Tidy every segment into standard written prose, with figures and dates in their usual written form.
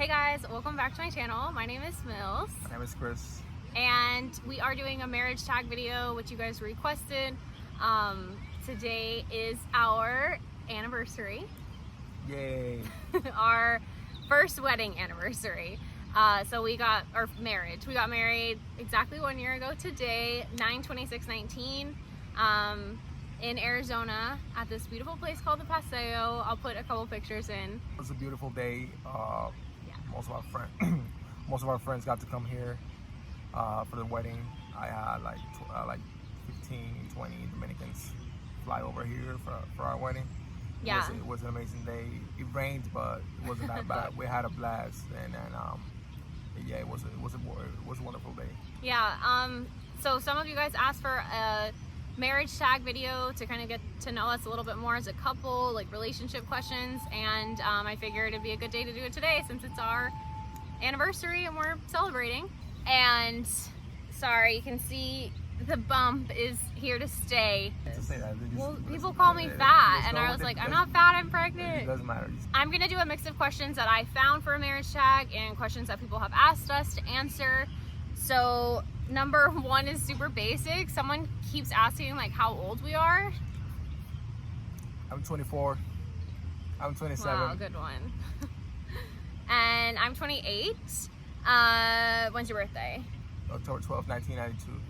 Hey guys, welcome back to my channel. My name is Mills. My name is Chris. And we are doing a marriage tag video, which you guys requested. Today is our anniversary. Yay. Our first wedding anniversary. So we got our marriage. We got married exactly 1 year ago today, 9/26/19, in Arizona at this beautiful place called the Paseo. I'll put a couple pictures in. It was a beautiful day. Most of our friends got to come here for the wedding. I had like 15, 20 Dominicans fly over here for our wedding. Yeah. It was an amazing day. It rained, but it wasn't that bad. We had a blast, and yeah, it was a wonderful day. Yeah. So some of you guys asked for a marriage tag video to kind of get to know us a little bit more as a couple, like relationship questions, and I figured it'd be a good day to do it today since it's our anniversary and we're celebrating. And sorry, you can see the bump is here to stay. Well, people call me fat, and I was like, I'm not fat, I'm pregnant. It doesn't matter. I'm gonna do a mix of questions that I found for a marriage tag and questions that people have asked us to answer. So number one is super basic. Someone keeps asking like how old we are. I'm 24. I'm 27. Wow, good one. And I'm 28. When's your birthday? October 12th, 1992.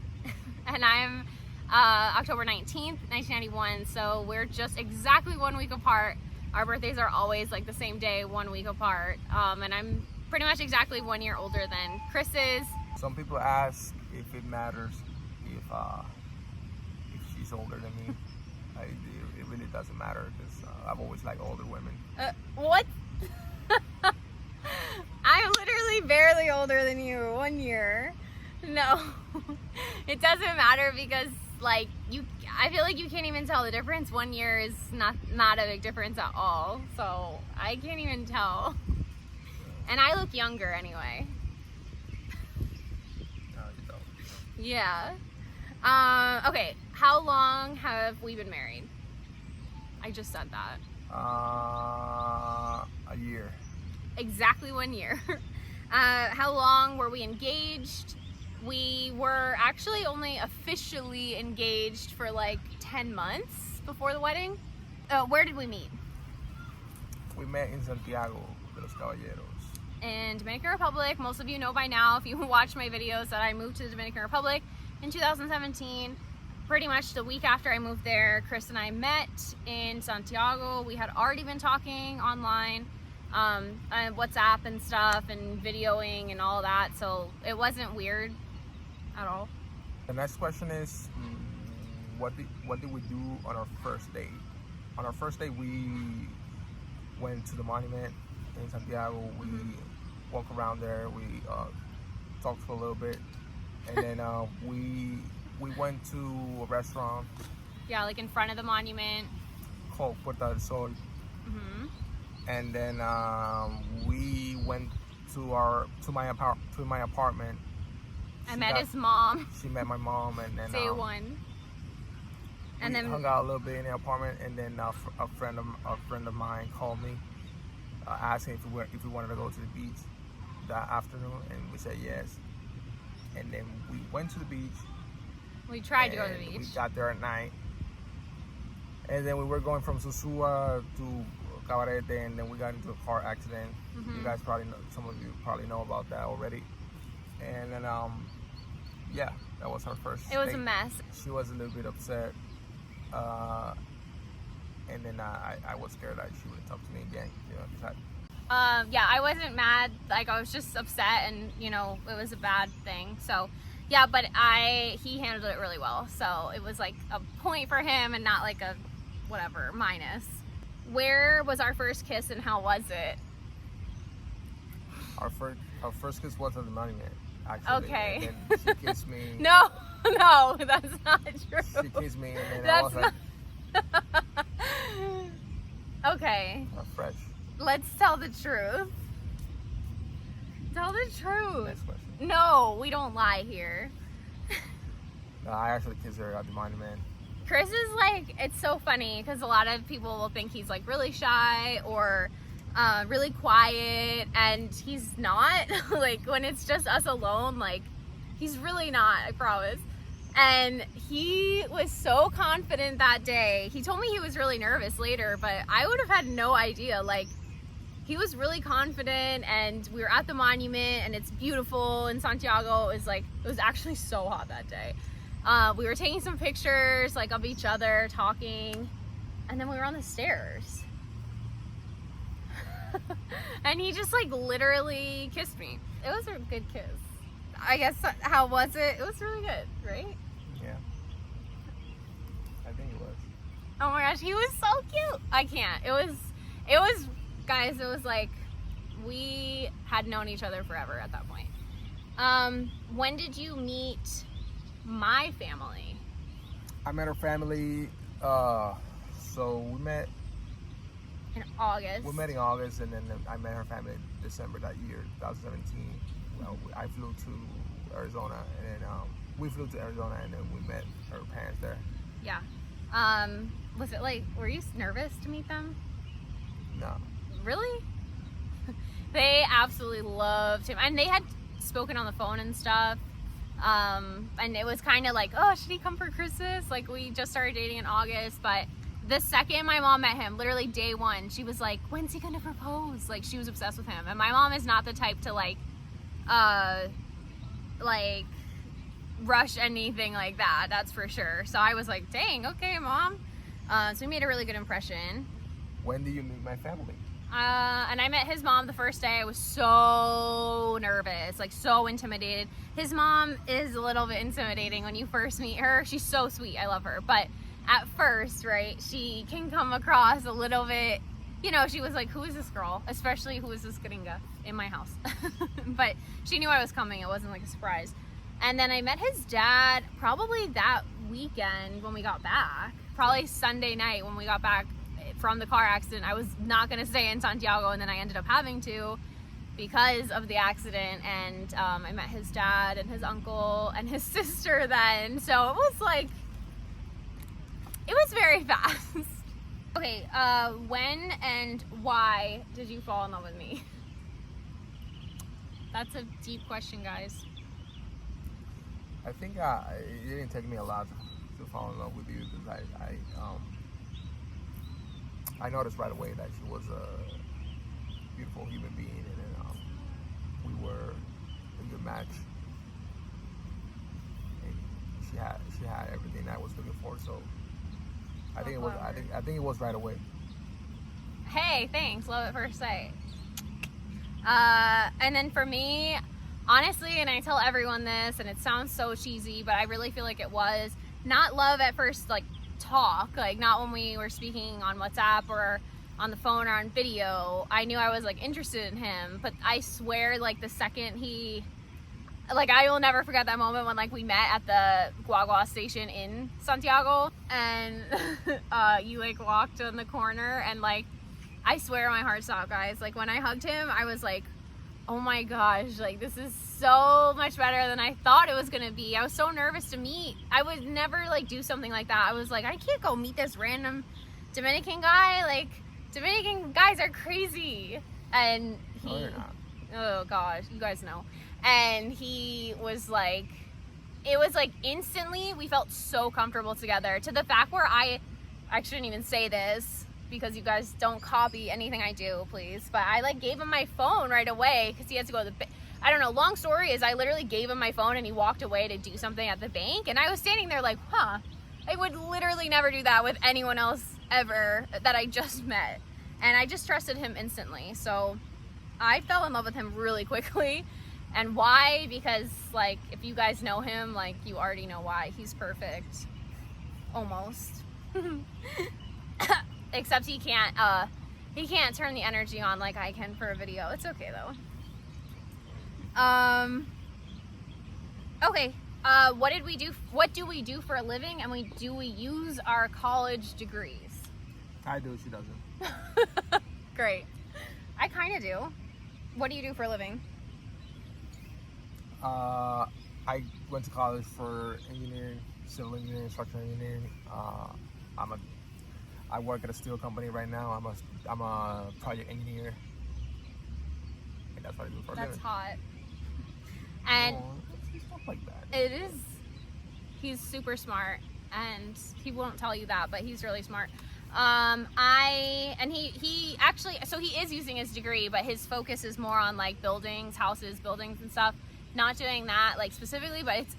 And I'm October 19th, 1991. So we're just exactly 1 week apart. Our birthdays are always like the same day, 1 week apart. And I'm pretty much exactly 1 year older than Chris is. Some people ask if it matters if she's older than me. It really doesn't matter because I've always liked older women. What? I'm literally barely older than you, 1 year. No, it doesn't matter because like I feel like you can't even tell the difference. 1 year is not a big difference at all. So I can't even tell. And I look younger anyway. No, you don't. Yeah. Okay, how long have we been married? I just said that. A year. Exactly 1 year. How long were we engaged? We were actually only officially engaged for like 10 months before the wedding. Where did we meet? We met in Santiago de los Caballeros. In Dominican Republic. Most of you know by now, if you watch my videos, that I moved to the Dominican Republic in 2017. Pretty much the week after I moved there, Chris and I met in Santiago. We had already been talking online, on WhatsApp and stuff, and videoing and all that, so it wasn't weird at all. The next question is, what did we do on our first date? On our first date, we went to the monument in Santiago. We walked around there. We talked for a little bit, and then we went to a restaurant. Yeah, like in front of the monument. Called Puerta del Sol. And then we went to my apartment. I met his mom. She met my mom, and then K-1. And then hung out a little bit in the apartment, and then a friend of mine called me, asking if we wanted to go to the beach that afternoon, and we said yes. And then we went to the beach. We tried to go to the beach. We got there at night, and then we were going from Sosua to Cabarete, and then we got into a car accident. You guys some of you probably know about that already. And then yeah, that was our first It was date. a mess. She was a little bit upset, and then I was scared that she wouldn't talk to me again. You know, yeah, I wasn't mad. Like, I was just upset, and you know, it was a bad thing. So yeah, but he handled it really well. So it was like a point for him and not like a whatever minus. Where was our first kiss and how was it? Our first kiss was at the monument, actually. Okay. And then she kissed me. No, that's not true. She kissed me, and then That's I was like, okay. Fresh. Let's tell the truth. Tell the truth. Next question. No, we don't lie here. No, I actually kissed her at the monument. Chris is like, it's so funny because a lot of people will think he's like really shy or really quiet, and he's not. Like, when it's just us alone, like, he's really not, I promise. And he was so confident that day. He told me he was really nervous later, but I would have had no idea. Like, he was really confident, and we were at the monument, and it's beautiful in Santiago. It was actually so hot that day. We were taking some pictures, like, of each other, talking, and then we were on the stairs. And he just, like, literally kissed me. It was a good kiss. I guess, how was it? It was really good, right? Yeah. I think it was. Oh my gosh, he was so cute. I can't. It was, guys, it was like we had known each other forever at that point. When did you meet my family? I met her family, so we met In August. We met in August, and then I met her family in December that year, 2017. I flew to Arizona, and then we flew to Arizona, and then we met her parents there. Yeah. Was it like, were you nervous to meet them? No. Really? They absolutely loved him, and they had spoken on the phone and stuff. And it was kind of like, oh, should he come for Christmas? Like, we just started dating in August, but the second my mom met him, literally day one, she was like, when's he gonna propose? Like, she was obsessed with him. And my mom is not the type to like rush anything like that, that's for sure. So I was like, dang, okay, mom. So we made a really good impression. When did you meet my family? And I met his mom the first day. I was so nervous, like so intimidated. His mom is a little bit intimidating when you first meet her. She's so sweet, I love her. But at first, right, she can come across a little bit, you know, she was like, who is this girl? Especially, who is this gringa in my house? But she knew I was coming. It wasn't like a surprise. And then I met his dad probably that weekend when we got back. Probably Sunday night when we got back from the car accident. I was not going to stay in Santiago, and then I ended up having to because of the accident. And I met his dad and his uncle and his sister then. So it was like, it was very fast. Okay, when and why did you fall in love with me? That's a deep question, guys. I think it didn't take me a lot to fall in love with you, because I noticed right away that she was a beautiful human being, and then we were a good match. And she had everything I was looking for, so I think it was right away. Hey, thanks. Love at first sight. And then for me, honestly, and I tell everyone this, and it sounds so cheesy, but I really feel like it was not love at first, like talk, like not when we were speaking on WhatsApp or on the phone or on video. I knew I was like interested in him, but I swear, like the second I will never forget that moment when like we met at the Guagua station in Santiago, and you like walked in the corner, and like I swear my heart stopped, guys. Like when I hugged him, I was like, oh my gosh, like this is so much better than I thought it was gonna be. I was so nervous to meet. I would never like do something like that. I was like, I can't go meet this random Dominican guy. Like, Dominican guys are crazy. And oh gosh, you guys know. And he was like, it was like instantly we felt so comfortable together, to the fact where I shouldn't even say this because you guys don't copy anything I do, please, but I like gave him my phone right away because he had to go to the I don't know, long story is I literally gave him my phone and he walked away to do something at the bank, and I was standing there like, huh, I would literally never do that with anyone else ever that I just met. And I just trusted him instantly. So I fell in love with him really quickly. And why? Because like, if you guys know him, like you already know why. He's perfect. Almost. Except he can't turn the energy on like I can for a video. It's okay though. Okay. What do we do for a living, and do we use our college degrees? I do, she doesn't. Great. I kind of do. What do you do for a living? I went to college for engineering, civil engineering, structural engineering. I work at a steel company right now. I'm a project engineer. that's what I do for a That's living. hot. And It's not like that. it is. He's super smart, and he won't tell you that, but he's really smart. He actually, so he is using his degree, but his focus is more on like buildings, houses, buildings and stuff. Not doing that like specifically, but it's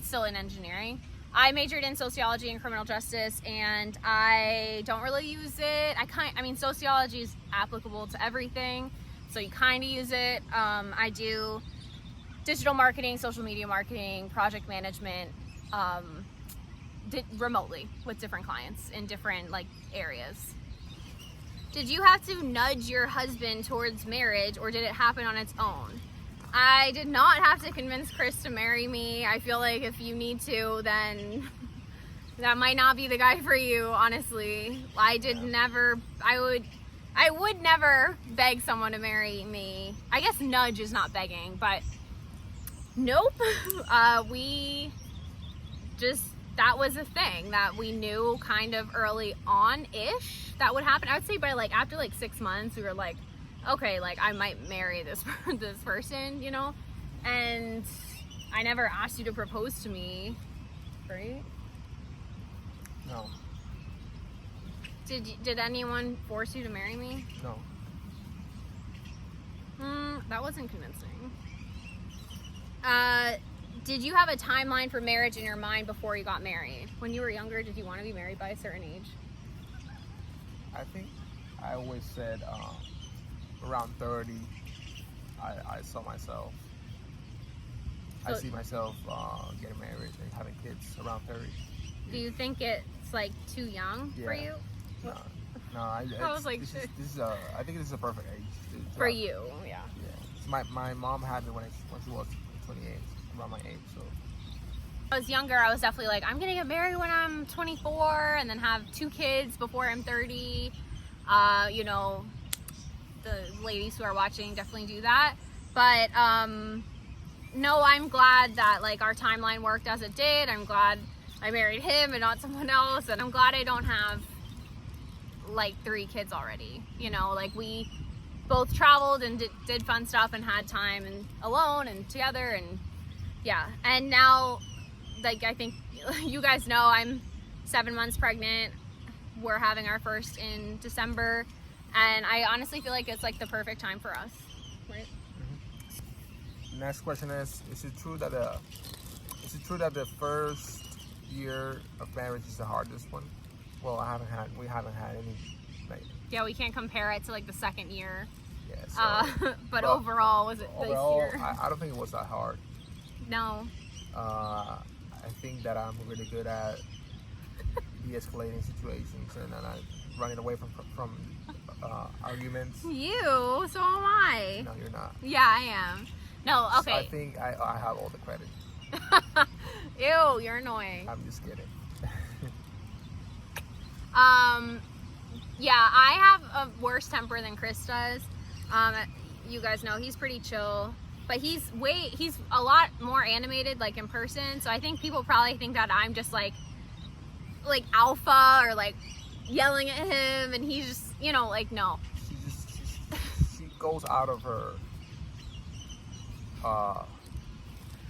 still in engineering. I majored in sociology and criminal justice, and I don't really use it. I mean, sociology is applicable to everything, so you kind of use it. I do digital marketing, social media marketing, project management, remotely with different clients in different like areas. Did you have to nudge your husband towards marriage, or did it happen on its own? I did not have to convince Chris to marry me. I feel like if you need to, then that might not be the guy for you, honestly. I would never beg someone to marry me. I guess nudge is not begging, but nope. That was a thing that we knew kind of early on-ish that would happen. I would say by like after like 6 months, we were like, okay, like I might marry this person, you know? And I never asked you to propose to me, right? No. Did anyone force you to marry me? No. That wasn't convincing. Did you have a timeline for marriage in your mind before you got married? When you were younger, did you want to be married by a certain age? I think I always said around 30, I saw myself. I see myself getting married and having kids around 30. Do you think it's like too young for you? No. I was like, this is I think this is a perfect age for you. Yeah. So my mom had me when she was 28, around my age. So when I was younger, I was definitely like, I'm gonna get married when I'm 24 and then have 2 kids before I'm 30. You know, the ladies who are watching definitely do that. But no, I'm glad that like our timeline worked as it did. I'm glad I married him and not someone else, and I'm glad I don't have like 3 kids already. You know, like we both traveled and did fun stuff and had time and alone and together, and yeah. And now, like, I think you guys know I'm 7 months pregnant. We're having our first in December, and I honestly feel like it's like the perfect time for us, right? Next question is it true that the first year of marriage is the hardest one? Well, we haven't had any. Like, yeah, we can't compare it to like the second year. Yeah. So, but overall, was it overall, this year? I don't think it was that hard. No. I think that I'm really good at de-escalating situations and running away from arguments. You? So am I. No, you're not. Yeah, I am. No, okay. So I think I have all the credit. Ew, you're annoying. I'm just kidding. Yeah, I have a worse temper than Chris does. You guys know he's pretty chill, but he's a lot more animated like in person. So I think people probably think that I'm just like alpha or like yelling at him, and he's just, you know, like, no. She goes out of her.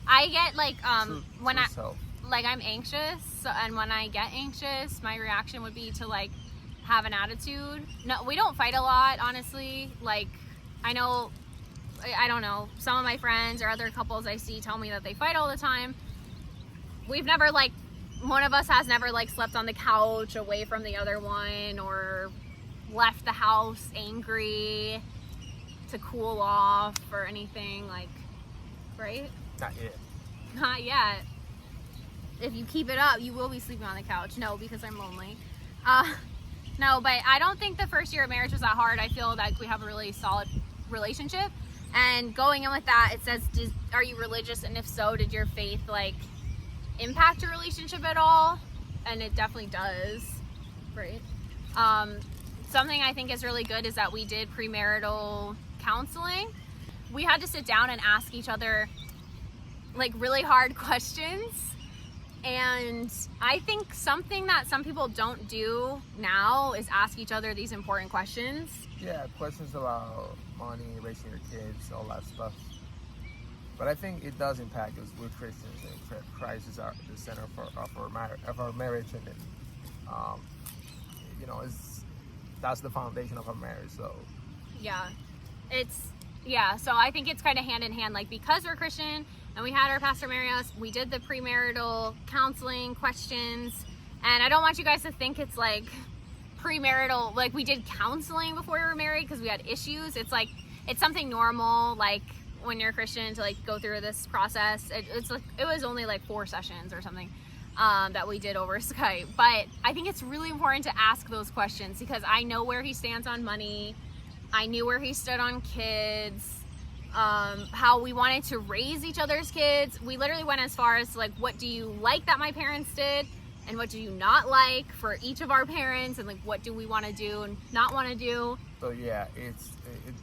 I get like when self. I'm anxious, and when I get anxious, my reaction would be to like have an attitude. No, we don't fight a lot, honestly. Like, I don't know, some of my friends or other couples I see tell me that they fight all the time. We've never like, one of us has never like slept on the couch away from the other one, or left the house angry to cool off or anything, like, right? Not yet. Not yet. If you keep it up, you will be sleeping on the couch. No, because I'm lonely. No, but I don't think the first year of marriage was that hard. I feel like we have a really solid relationship. And going in with that, it says, are you religious? And if so, did your faith like impact your relationship at all? And it definitely does, right? Something I think is really good is that we did premarital counseling. We had to sit down and ask each other like really hard questions. And I think something that some people don't do now is ask each other these important questions. Yeah, questions about money, raising your kids, all that stuff. But I think it does impact us. We're Christians, and Christ is the center of our marriage, and then, that's the foundation of our marriage. So so I think it's kind of hand in hand. Like, because we're Christian and we had our pastor marry us, we did the premarital counseling questions, and I don't want you guys to think it's like premarital, like we did counseling before we were married because we had issues. It's like, it's something normal, like when you're a Christian, to like go through this process. It was only like 4 sessions or something that we did over Skype. But I think it's really important to ask those questions because I know where he stands on money. I knew where he stood on kids, how we wanted to raise each other's kids. We literally went as far as like, what do you like that my parents did? And what do you not like for each of our parents? And like, what do we want to do and not want to do? So yeah, it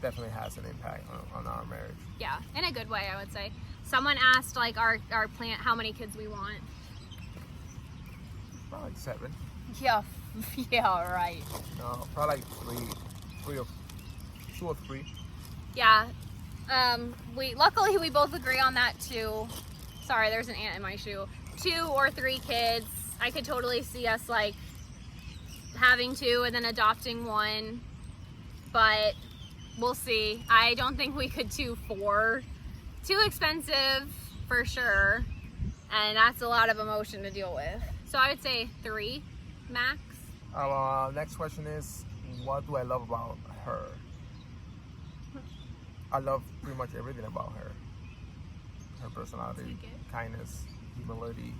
definitely has an impact on our marriage. Yeah, in a good way, I would say. Someone asked like our plan, how many kids we want. Probably like 7. Yeah, right. No, probably like 2 or 3. Yeah. Luckily we both agree on that too. Sorry, there's an ant in my shoe. 2 or 3 kids. I could totally see us like having 2 and then adopting 1, but we'll see. I don't think we could do 4. Too expensive for sure, and that's a lot of emotion to deal with. So I would say 3 max. Our next question is, what do I love about her? I love pretty much everything about her. Her personality, kindness, humility,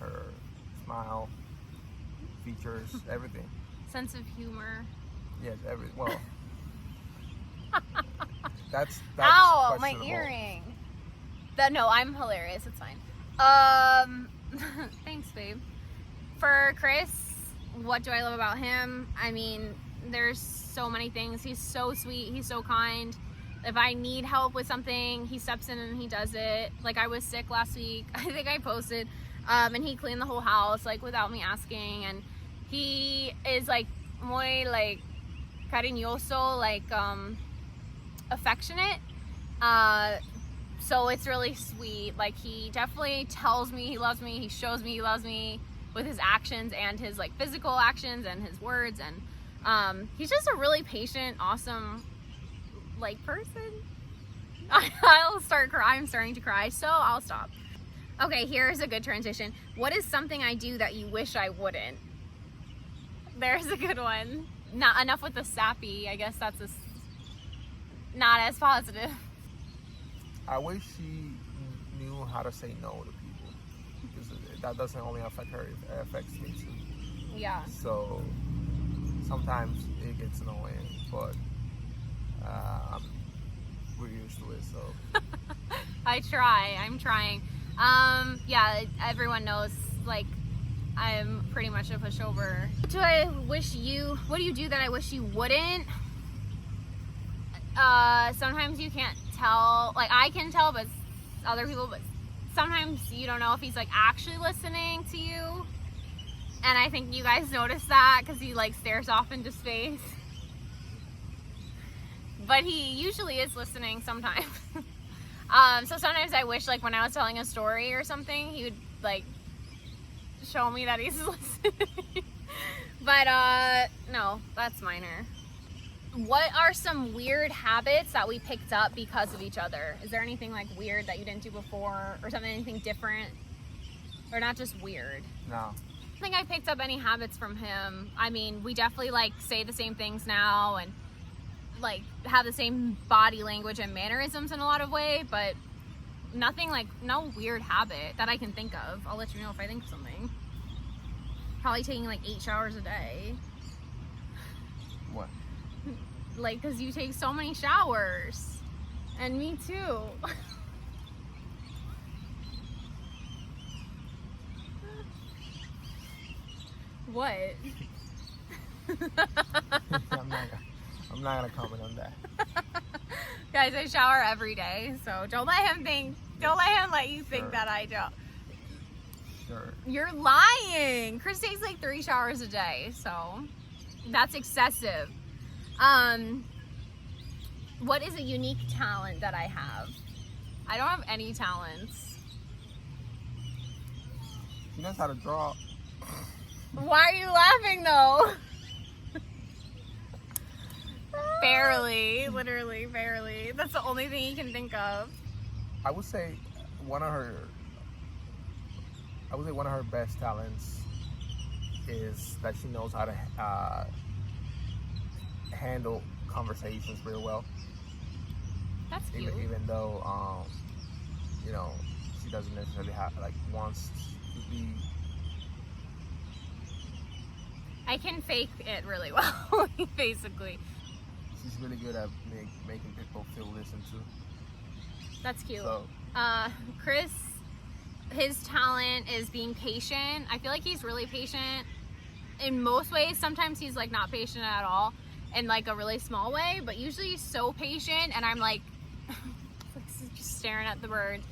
her smile, features, everything. Sense of humor. Yes, well, that's ow, my questionable. earring. No, I'm hilarious. It's fine. Thanks, babe. For Chris, what do I love about him? I mean, there's so many things. He's so sweet. He's so kind. If I need help with something, he steps in and he does it. Like, I was sick last week. I think I posted. And he cleaned the whole house, like, without me asking. And he is, like, muy, like, cariñoso, like, affectionate. So it's really sweet. Like, he definitely tells me he loves me. He shows me he loves me with his actions and his, like, physical actions and his words. And he's just a really patient, awesome, like, person. I'm starting to cry, so I'll stop. Okay, here's a good transition. What is something I do that you wish I wouldn't? There's a good one. Not enough with the sappy. I guess that's not as positive. I wish she knew how to say no to people, because that doesn't only affect her, it affects me too. Yeah. So sometimes it gets annoying, but we're used to it, so. I'm trying. Yeah, everyone knows, like, I'm pretty much a pushover. What do you do that I wish you wouldn't? Sometimes you can't tell, like, I can tell, but other people, but sometimes you don't know if he's, like, actually listening to you. And I think you guys notice that because he, like, stares off into space. But he usually is listening sometimes. So sometimes I wish, like, when I was telling a story or something, he would, like, show me that he's listening. But, no, that's minor. What are some weird habits that we picked up because of each other? Is there anything, like, weird that you didn't do before, or something, anything different? Or not just weird? No. I don't think I picked up any habits from him. I mean, we definitely, like, say the same things now and, like, have the same body language and mannerisms in a lot of ways, but nothing, like, no weird habit that I can think of. I'll let you know if I think of something. Probably taking, like, 8 showers a day. What? Like, because you take so many showers. And me too. What? I'm not gonna comment on that. Guys, I shower every day, so don't let him let you think that I don't. Sure. You're lying. Chris takes like 3 showers a day, so that's excessive. What is a unique talent that I have? I don't have any talents. She knows how to draw. Why are you laughing though? Barely, literally barely. That's the only thing you can think of. I would say one of her best talents is that she knows how to handle conversations real well. That's cute. Even though you know, she doesn't necessarily wants to be. I can fake it really well, basically. She's really good at making people feel listened to. That's cute. So, Chris, his talent is being patient. I feel like he's really patient in most ways. Sometimes he's like not patient at all in like a really small way, but usually he's so patient, and I'm like just staring at the birds.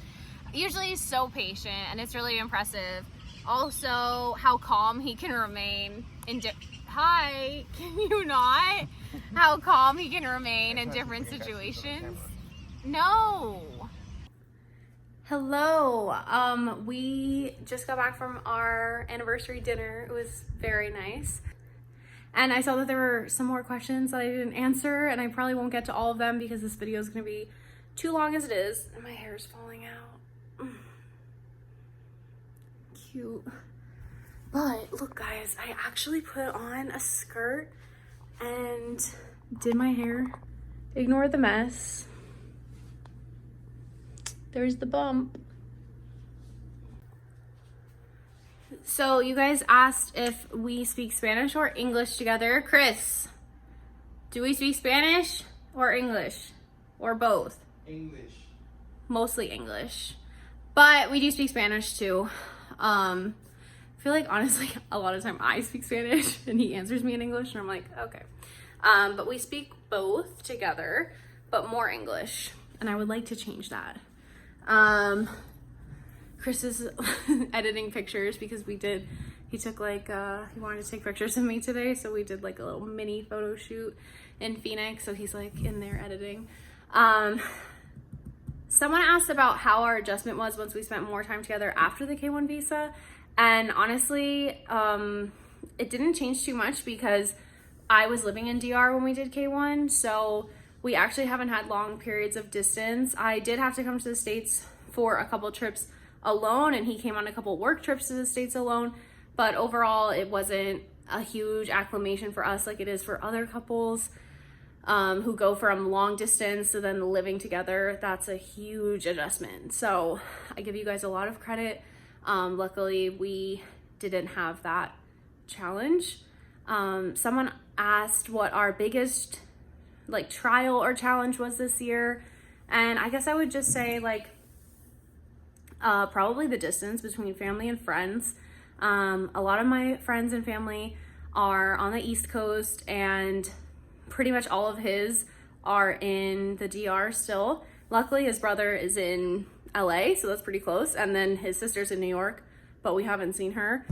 Usually he's so patient, and it's really impressive. Also, how calm he can remain in Hi, can you not? How calm he can remain in different situations. No. Hello. We just got back from our anniversary dinner. It was very nice. And I saw that there were some more questions that I didn't answer, and I probably won't get to all of them because this video is going to be too long as it is. And my hair is falling out. Cute. But look guys, I actually put on a skirt and did my hair. Ignore the mess. There's the bump. So you guys asked if we speak Spanish or English together. Chris, do we speak Spanish or English? Or both? English. Mostly English. But we do speak Spanish too. I feel like honestly a lot of time I speak Spanish and he answers me in English and I'm like, okay. But we speak both together, but more English. And I would like to change that. Chris is editing pictures because he took like, he wanted to take pictures of me today. So we did like a little mini photo shoot in Phoenix. So he's like in there editing. Someone asked about how our adjustment was once we spent more time together after the K-1 visa. And honestly, it didn't change too much because I was living in DR when we did K-1. So we actually haven't had long periods of distance. I did have to come to the States for a couple trips alone, and he came on a couple work trips to the States alone. But overall, it wasn't a huge acclimation for us like it is for other couples who go from long distance to then living together. That's a huge adjustment. So I give you guys a lot of credit. Luckily, we didn't have that challenge. Someone asked what our biggest like trial or challenge was this year. And I guess I would just say like probably the distance between family and friends. A lot of my friends and family are on the East Coast, and pretty much all of his are in the DR still. Luckily, his brother is in LA, so that's pretty close. And then his sister's in New York, but we haven't seen her.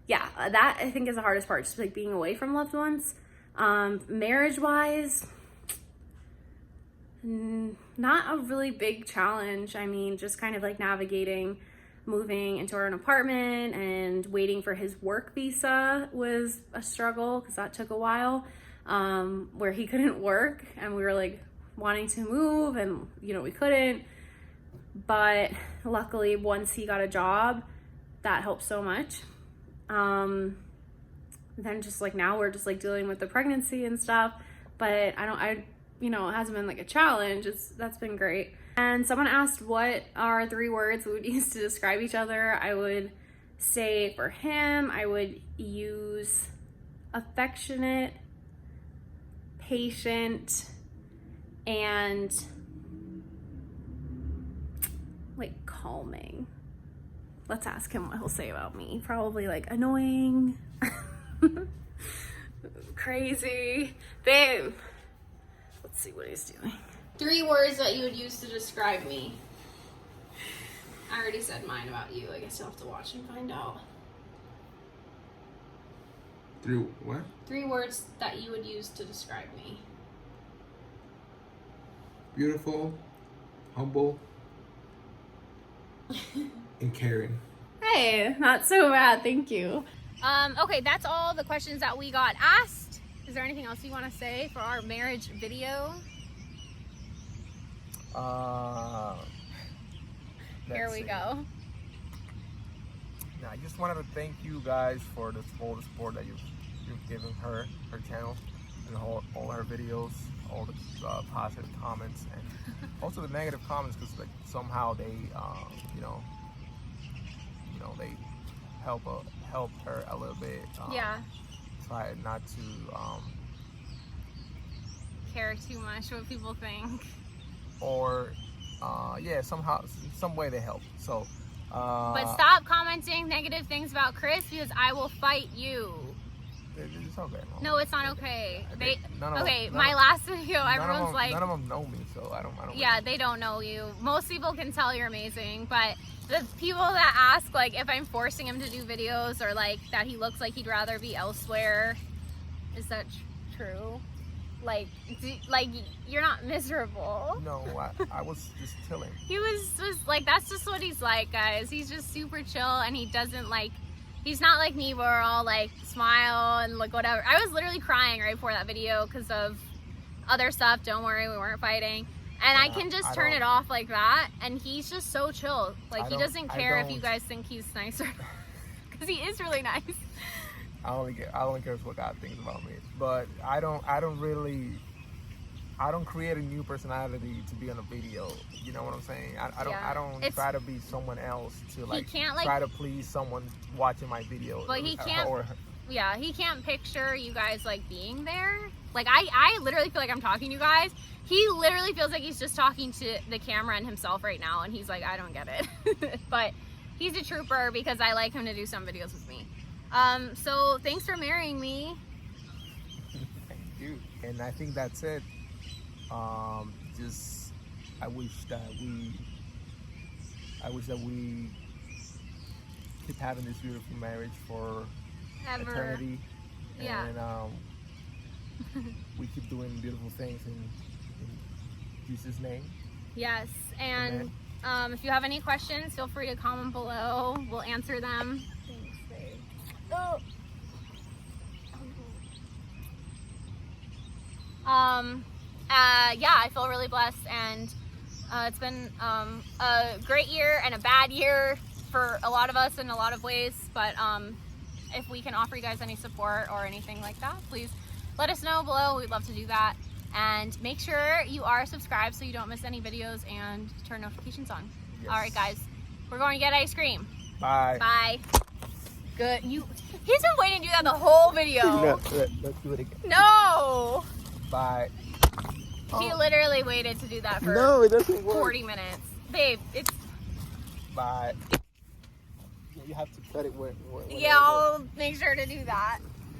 Yeah, that I think is the hardest part, just like being away from loved ones. Marriage-wise, not a really big challenge. I mean, just kind of like navigating moving into our own apartment and waiting for his work visa was a struggle because that took a while, where he couldn't work and we were like wanting to move and we couldn't. But luckily once he got a job, that helped so much. Then just like now we're just like dealing with the pregnancy and stuff, but it hasn't been like a challenge. That's been great. And someone asked what are 3 words we would use to describe each other. I would say for him, I would use affectionate, patient, and like calming. Let's ask him what he'll say about me. Probably like annoying, crazy. Babe, let's see what he's doing. 3 words that you would use to describe me. I already said mine about you. I guess you'll have to watch and find out. 3 what? 3 words that you would use to describe me. Beautiful, humble, and caring. Hey, not so bad. Thank you. Okay, that's all the questions that we got asked. Is there anything else you want to say for our marriage video? Here we go. I just wanted to thank you guys for all the support that you've given her channel, and all her videos, all the positive comments, and also the negative comments, because like somehow they they help her a little bit. Yeah. Try not to care too much what people think. Or somehow, some way they help. So but stop commenting negative things about Chris, because I will fight you. It's okay. No, it's not okay. My none last video, everyone's like, none of them know me, so I don't. Yeah, they don't know you. Most people can tell you're amazing, but the people that ask like if I'm forcing him to do videos, or like that he looks like he'd rather be elsewhere, is that true? Like you're not miserable. No, I was just chilling. He was just like, that's just what he's like, guys. He's just super chill, and he doesn't like, he's not like me where we're all like smile and like whatever. I was literally crying right before that video because of other stuff. Don't worry, we weren't fighting. And I can just turn it off like that, and he's just so chill. Like, he doesn't care if you guys think he's nicer, because he is really nice. I only care what God thinks about me. But I don't create a new personality to be on a video. You know what I'm saying? I don't try to be someone else to try to please someone watching my video. But he can't. Yeah, he can't picture you guys like being there. Like I literally feel like I'm talking to you guys. He literally feels like he's just talking to the camera and himself right now, and he's like, I don't get it. But he's a trooper, because I like him to do some videos with me. So thanks for marrying me. Thank you. And I think that's it. I wish that we keep having this beautiful marriage for eternity. Yeah. And we keep doing beautiful things in Jesus' name. Yes. And if you have any questions, feel free to comment below. We'll answer them. Thanks, babe. Oh. Yeah, I feel really blessed, and it's been a great year and a bad year for a lot of us in a lot of ways, but if we can offer you guys any support or anything like that, please let us know below. We'd love to do that. And make sure you are subscribed so you don't miss any videos, and turn notifications on. Yes. All right, guys, we're going to get ice cream. Bye. Bye. Good. He's been waiting to do that the whole video. No, let's do it again. No. Bye. He literally waited to do that for it doesn't work. 40 minutes. Babe, it's... Bye. You have to cut it where yeah, I'll make sure to do that.